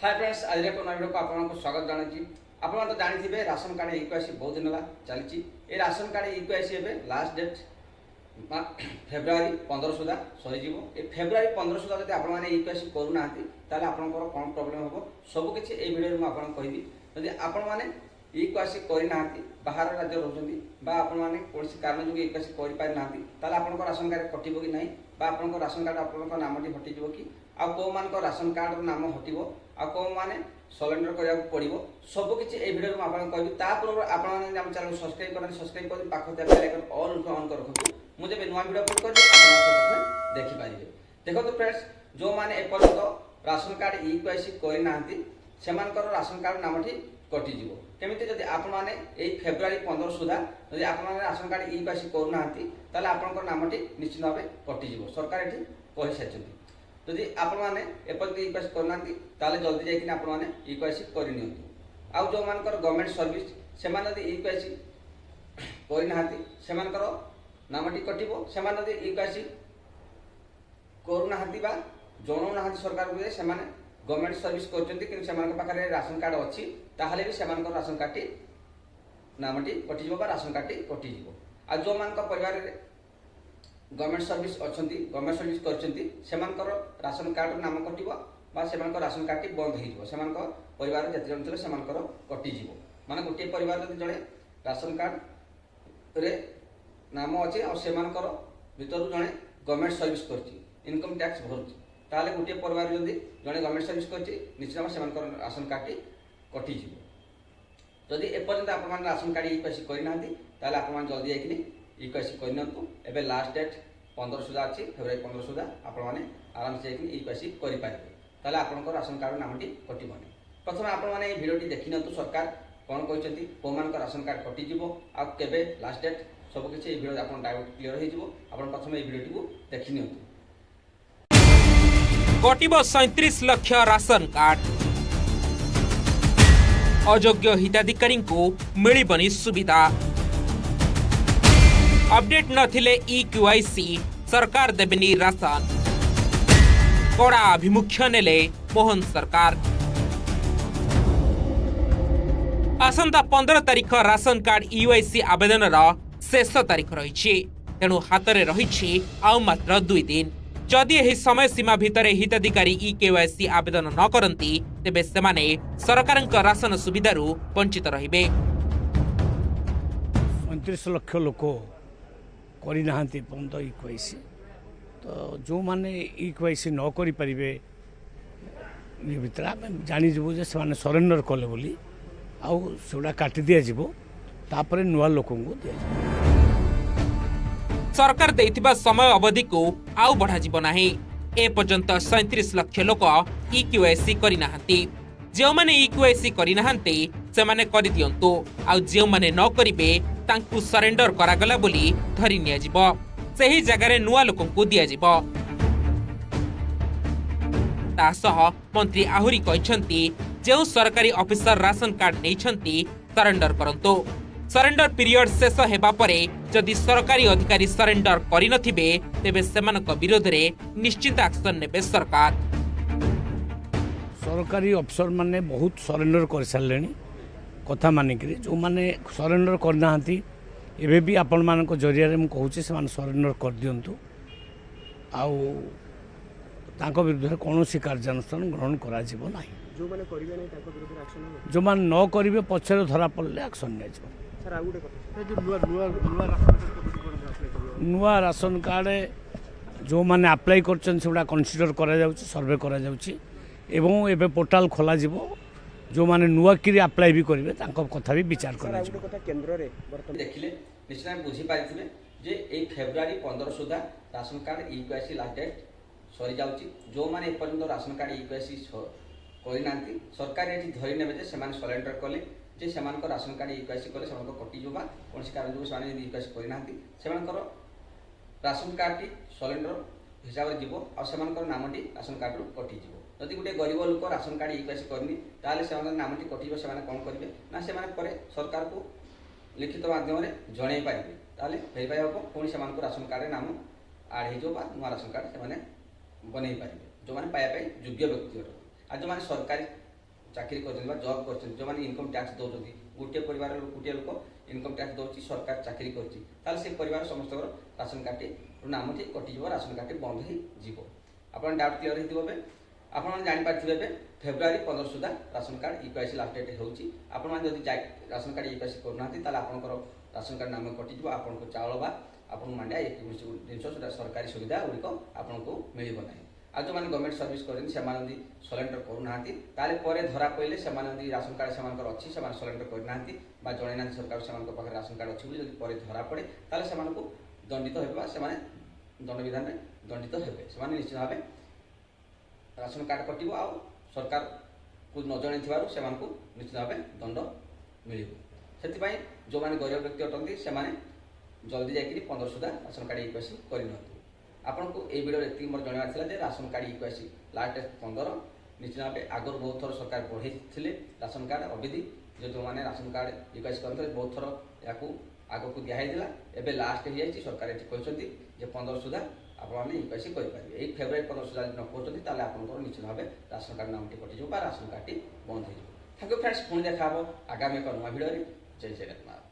Hi friends, आज एक नया वीडियो को आपको स्वागत जानाची। आपण तो जानिथिबे राशन कार्ड इक्वेसी बहुत दिन होला चलीची। ए राशन कार्ड इक्वेसी एबे लास्ट डेट फेब्रुआरी 15 सुधा सरी जीवो। ए फेब्रुआरी 15 सुधा जदि आपण माने इक्वेसी करू नांती ताले आपनकर कोन प्रॉब्लम होबो सब किछि ए वीडियो में आपन कहबी। जदि आपण माने इक्वेसी करि नांती बाहर राज्य रहउछंती बा आपण माने कोनसी कारण जो इक्वेसी करि पाइ नांती ताले आपनकर राशन कार्ड कटिबो कि नाही बा आपनकर राशन कार्ड आपनकर नामटी हटि जीवो कि आ को मान को राशन कार्ड नाम हटिबो आ को माने सरेंडर करिया पड़िबो सब किछि ए वीडियो में आपन कहबी। ता पूर्व आपन माने हम चैनल सब्सक्राइब कर पाखो ते बेल आइकन ऑल ऑन कर रखु। मुझे बे नवा वीडियो अपलोड कर दे आपन सब देखि पारिबे। देखो तो फ्रेंड्स, जो माने एपर्यंत राशन कार्ड इक्वेसी करि नांती सेमानकर राशन कार्ड नामटी कटि जीवो। केमिति जदि आपन माने ए फेब्रुआरी 15 सुधा जदि आपन माने राशन कार्ड इक्वेसी करू नांती ताले आपनकर नामटी निश्चित भाबे कटि जीवो। सरकार एठी कहि साचंती जदि आपण माने एपर्यंत इक्वेसी करनांती ताले जल्दी जाई कि आपण माने इक्वेसी करि नियंतु। आ जो मानकर गवर्नमेंट सर्विस सेमान जदि इक्वेसी करि नांती सेमानकर नामटी कटिबो। सेमान जदि इक्वेसी करू नांती बा जणो नांती सरकार को सेमाने गवर्नमेंट सर्विस करचंती कि सेमान पाखरे राशन कार्ड अछि ताहाले भी सेमानकर राशन कार्ड नामटी कटि जीवो बा राशन कार्ड कटि जीवो। आ जो मानकर परिवार रे गवर्नमेंट सर्विस अच्छी गवर्नमेंट सर्विस कर राशन कार्ड नाम कटिबो बा सेमानकर राशन कार्ड बंद हो परिवार जति जन थे कटिज माने गोटे परिवार जब जड़े राशन कार्ड रे नाम अच्छे और भितर जड़े गवर्नमेंट सर्विस कर इनकम टैक्स भरुची ताले गोटे परिवार जदि जड़े गवर्नमेंट सर्विस कर निश्चित भाव से राशन कार्ड कटिज जदि एपर्यंत आप राशन कार्ड इक्वेसी करना आप जल्दी जाइए इक्वेसी करनियंतु। एबे लास्ट डेट 15 सुधा अच्छी फेब्रुआरी 15 सुधा आपण माने आराम से इक्वेसी करि पारिबे ताले आपनकर राशन कार्ड नामटी कटिबनी। प्रथम आपण माने ए वीडियोटी देखिनंतु सरकार कोन कहचंती कोमान का राशन कार्ड कटि जिवो आ केबे लास्ट डेट सब किछि ए वीडियो आपण डाउट क्लियर हो जिवो। आपण प्रथम ए वीडियोटी को देखिनियंतु। कटिबो 37 लाख राशन कार्ड अयोग्य हिताधिकारी को मिलिबनी सुविधा। अपडेट नथिले इक्यूआईसी सरकार देबनी राशन कड़ा अभिमुख्य नेले मोहन सरकार। आसंता 15 तारिख राशन कार्ड यूआईसी आवेदन शेष तारिख रही तेणु हाथ में रही आउ मात्र 2 दिन। जदि यही समय सीमा भितर हिताधिकारी इक्यूआईसी आवेदन न करती तेबे सेमाने सरकार राशन सुविधार वंचित रहिबे। 29 लाख लोक करना पर्यटन इक्वेसी तो जो मैंने इक्वेसी न करें भर आम जानीबू जे से सरेंडर कले बोली आउटा काटी दिपर नुआ लोक दि सरकार देइथिबा समय अवधि को आउ बढ़ा जीव नाही। ए पर्यंत 37 लाख लोक इक्यूआईसी करि नाहंती। जो माने इक्यूआईसी करि नाहंती से माने करि दियंतु आ जो माने न करिवे तांकु सरेंडर करागला बोली धरि निया जीव। सही जगह रे नुआ लोकन को दिया जीव। तासह मंत्री आहुरी कहिसंती जे सरकारी ऑफिसर राशन कार्ड नैछंती सरेंडर करंतो। सरेंडर पीरियड शेष हेबा परे जदि सरकारी अधिकारी सरेंडर करि नथिबे तेबे सेमानक विरोध रे निश्चित एक्शन नेबे सरकार। सरकारी अफसर माने बहुत सरेंडर कर सारे कथा मानिक जो मैंने सरेंडर करना एवं भी आपण मान जरिया मुझे से सरेंडर कर दिंतु आउ विरुद्ध कौन कार्यानुष्ठान ग्रहण करा जो मैंने न करेंगे पचर धरा पड़े एक्शन नहीं। नुआ राशन कार्ड जो मैंने अप्लाई कर कनसीडर करा सर्वे करा एवं एबे पोर्टाल खोल जो माने नुआ किरी अप्लाई भी करेंगे कथा भी विचार करा देखिले निश्चय बुझी पारिथिबे जे ए फेब्रुआरी 15 सुधा राशन कार्ड इक्वेसी लास्ट डेट सरी जाउची। जो माने एपर्यंत राशन कार्ड इक्वेसी करि नांती सरकार एठी धरि नेबे जे सेमान सरेंडर कले जे सेमान को राशन कार्ड इक्वेसी कले सेमान को कटि जोबा कोनसी कारण जो सेमान इक्वेसी करि नांती सेमान को राशन कार्ड टी सरेंडर हिसाब रे जीवो आ सेमान को नामटी राशन कार्ड रो कटि जीवो। जदि गोटे गरीब लोक राशन कार्ड इक्वेसी करनी ताले से नामटी कटिबो से कौन करेंगे ना से सरकार को लिखित माध्यम जन पारे ताले वेरीफाई हम पुणी से राशन कार्ड नाम आड हो नुआ राशन कार्ड से बन पारे जो मैंने पाइप योग्य व्यक्ति आ जो मैंने सरकारी ଚାକିରି କରିଛନ୍ତି ବା ଜବ୍ କରିଛନ୍ତି, ଯେଉଁମାନେ ଇନକମ୍ ଟ୍ୟାକ୍ସ ଦେଉଛନ୍ତି, ଗୋଟିଏ ପରିବାରର ଗୋଟିଏ ଲୋକ ଇନକମ୍ ଟ୍ୟାକ୍ସ ଦେଉଛି, ସରକାର ଚାକିରି କରିଛି, ତାହେଲେ ସେ ପରିବାର ସମସ୍ତଙ୍କର ରାସନ କାର୍ଡ଼ଟିରୁ ନାମଟି କଟିଯିବ, ରାସନ କାର୍ଡ଼ଟି ବନ୍ଦ ହେଇଯିବ। ଆପଣ ଡାଉଟ୍ କ୍ଲିୟର ହେଇଥିବ ଏବେ। ଆପଣମାନେ ଜାଣିପାରିଥିବେ ଏବେ ଫେବୃଆରୀ 15 ସୁଦ୍ଧା ରାସନ କାର୍ଡ଼ ଇକ୍ୱାଇସି ଲାଷ୍ଟ ଡେଟ୍ ହେଉଛି। ଆପଣମାନେ ଯଦି ରାସନ କାର୍ଡ଼ ଇକ୍ୱାଇସି କରୁନାହାନ୍ତି ତାହେଲେ ଆପଣଙ୍କର ରାସନ କାର୍ଡ଼ ନାମ କଟିଯିବ, ଆପଣଙ୍କୁ ଚାଉଳ ବା ଆପଣଙ୍କୁ ମାଣ୍ଡିଆ ଏ କୌଣସି ଜିନିଷ ସେଟା ସରକାରୀ ସୁବିଧା ଗୁଡ଼ିକ ଆପଣଙ୍କୁ ମିଳିବ ନାହିଁ। ଆଉ ଯେଉଁମାନେ ଗଭର୍ଣ୍ଣମେଣ୍ଟ ସର୍ଭିସ୍ କରିଛନ୍ତି ସେମାନେ ଯଦି ସରେଣ୍ଡର କରୁନାହାନ୍ତି ତାହେଲେ ପରେ ଧରା ପଡ଼ିଲେ, ସେମାନେ ଯଦି ରାସନ କାର୍ଡ଼ ସେମାନଙ୍କର ଅଛି, ସେମାନେ ସରେଣ୍ଡର କରିନାହାନ୍ତି ବା ଜଣାଇନାହାନ୍ତି ସରକାର ସେମାନଙ୍କ ପାଖରେ ରାସନ କାର୍ଡ଼ ଅଛି ବୋଲି, ଯଦି ପରେ ଧରା ପଡ଼େ ତାହେଲେ ସେମାନଙ୍କୁ ଦଣ୍ଡିତ ହେବେ ବା ସେମାନେ ଦଣ୍ଡ ବିଧାନରେ ଦଣ୍ଡିତ ହେବେ। ସେମାନେ ନିଶ୍ଚିତ ଭାବେ ରାସନ କାର୍ଡ଼ କଟିବ ଆଉ ସରକାରକୁ ନ ଜଣାଇଥିବାରୁ ସେମାନଙ୍କୁ ନିଶ୍ଚିତ ଭାବେ ଦଣ୍ଡ ମିଳିବ। ସେଥିପାଇଁ ଯେଉଁମାନେ ଗରିବ ବ୍ୟକ୍ତି ଅଟନ୍ତି ସେମାନେ ଜଲ୍ଦି ଯାଇକରି 15 ସୁଦ୍ଧା ରାସନ କାର୍ଡ଼ ଇକ୍ୱାଇସି କରିନିଅନ୍ତୁ। ଆପଣଙ୍କୁ এই ଭିଡ଼ିଓରେ ଏତିକି ମୋର ଜଣାଇବାର ଥିଲା ଯେ ରାସନ କାର୍ଡ଼ ଇକ୍ୱାଇସି ଲାଷ୍ଟ ଡେଟ୍ 15। ନିଶ୍ଚିତ ଭାବେ ଆଗରୁ ବହୁତ ଥର ସରକାର ବଢ଼େଇଥିଲେ ରାସନ କାର୍ଡ଼ ଅବଧି, ଯେଉଁମାନେ ରାସନ କାର୍ଡ଼ ଇକ୍ୱାଇସି କରିଥିଲେ ବହୁତ ଥର ଏହାକୁ ଆଗକୁ ଦିଆହେଇଥିଲା। ଏବେ ଲାଷ୍ଟ ହେଇଯାଇଛି, ସରକାର ଏଠି କହିଛନ୍ତି ଯେ 15 ସୁଦ୍ଧା ଆପଣମାନେ ଇକ୍ୱାଇସି କରିପାରିବେ। ଏଇ ଫେବୃଆରୀ 15 ସୁଦ୍ଧା ଯଦି ନ କରୁଛନ୍ତି ତାହେଲେ ଆପଣଙ୍କର ନିଶ୍ଚିତ ଭାବେ ରାସନ କାର୍ଡ଼ ନାମଟି କଟିଯିବ ବା ରାସନ କାର୍ଡ଼ଟି ବନ୍ଦ ହେଇଯିବ। ଥ୍ୟାଙ୍କ ୟୁ ଫ୍ରେଣ୍ଡସ୍, ପୁଣି ଦେଖା ହେବ ଆଗାମୀ ଏକ ନୂଆ ଭିଡ଼ିଓରେ। ଜୟ ଜଗନ୍ନାଥ।